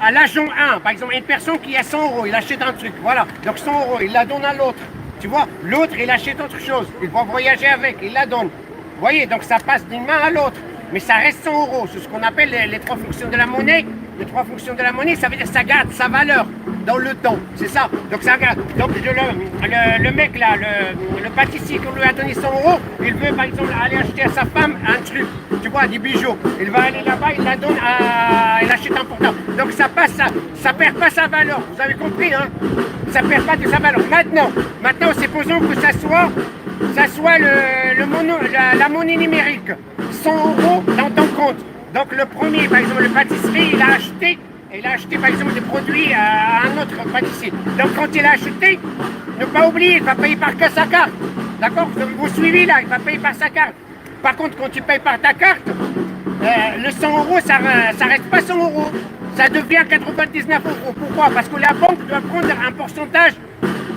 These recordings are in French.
à l'agent 1, par exemple, une personne qui a 100 euros, il achète un truc, voilà. Donc 100 euros, il la donne à l'autre. Tu vois, l'autre, il achète autre chose. Il va voyager avec, il la donne. Vous voyez, donc ça passe d'une main à l'autre. Mais ça reste 100 euros. C'est ce qu'on appelle les trois fonctions de la monnaie. Les trois fonctions de la monnaie, ça veut dire que ça garde sa valeur dans le temps. C'est ça. Donc ça garde. Donc le mec là, le pâtissier qu'on lui a donné 100 euros, il veut par exemple aller acheter à sa femme un truc. Tu vois, des bijoux. Il va aller là-bas, il la donne à... Il achète un portable. Donc ça passe, ça perd pas sa valeur. Vous avez compris, hein? Ça perd pas de sa valeur. Maintenant, supposons que ça soit la monnaie numérique. 100 euros dans ton compte. Donc le premier, par exemple, le pâtisserie, il a acheté par exemple des produits à un autre pâtissier. Donc quand il a acheté, ne pas oublier, il va payer par sa carte. D'accord? Vous suivez là, il va payer par sa carte. Par contre, quand tu payes par ta carte, le 100 euros, ça reste pas 100 euros. Ça devient 99 euros. Pourquoi? Parce que la banque doit prendre un pourcentage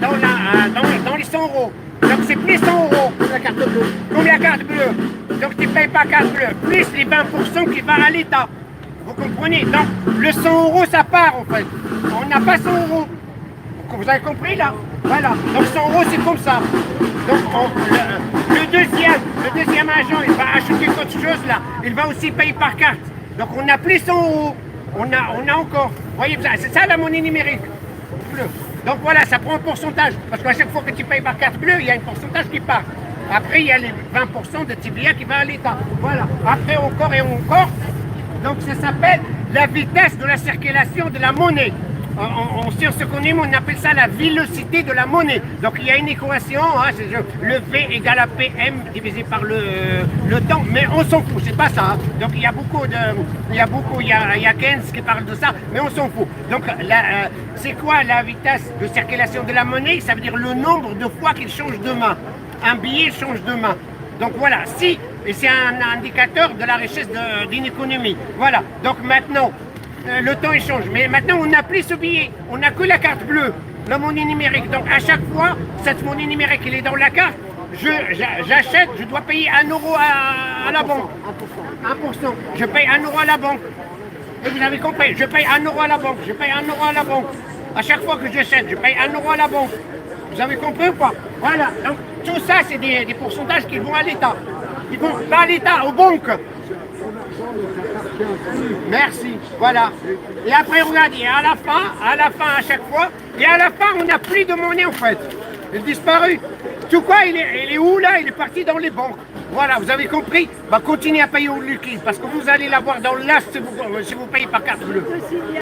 dans les 100 euros. Donc c'est plus 100 euros pour la carte bleue. Comme la carte bleue. Donc tu ne payes pas carte bleue. Plus les 20% qui vont à l'État. Vous comprenez? Donc le 100 euros, ça part en fait. On n'a pas 100 euros. Vous avez compris là? Voilà. Donc 100 euros, c'est comme ça. Donc le deuxième agent, il va acheter autre chose là. Il va aussi payer par carte. Donc on n'a plus 100 euros. On a encore. Vous voyez, c'est ça la monnaie numérique. Bleue. Donc voilà, ça prend un pourcentage. Parce qu'à chaque fois que tu payes par carte bleue, il y a un pourcentage qui part. Après, il y a les 20% de TVA qui va à l'État. Voilà. Après, encore et encore. Donc ça s'appelle la vitesse de la circulation de la monnaie. En sciences économiques, on appelle ça la vélocité de la monnaie. Donc il y a une équation, hein, c'est le V égale à PM divisé par le temps, mais on s'en fout, c'est pas ça. Hein. Donc il y a Keynes qui parle de ça, mais on s'en fout. Donc c'est quoi la vitesse de circulation de la monnaie? Ça veut dire le nombre de fois qu'il change de main. Un billet change de main. Donc voilà, et c'est un indicateur de la richesse d'une économie. Voilà, donc maintenant, le temps il change, mais maintenant on n'a plus ce billet, on n'a que la carte bleue, la monnaie numérique. Donc à chaque fois, cette monnaie numérique elle est dans la carte, j'achète, je dois payer 1 euro à la banque. 1%. Je paye 1 euro à la banque. Et vous avez compris, je paye 1 euro à la banque, je paye 1 euro à la banque. À chaque fois que j'achète, je paye 1 euro à la banque. Vous avez compris ou pas? Voilà, donc tout ça c'est des pourcentages qui vont à l'État. Ils vont pas à l'État, aux banques. Merci, voilà. Et après, regardez, à la fin, à chaque fois, et à la fin, on n'a plus de monnaie en fait. Il est disparu. Tout quoi, il est où là? Il est parti dans les banques. Voilà, vous avez compris? Bah, continuez à payer au liquide, parce que vous allez l'avoir dans l'as si vous payez par carte bleue.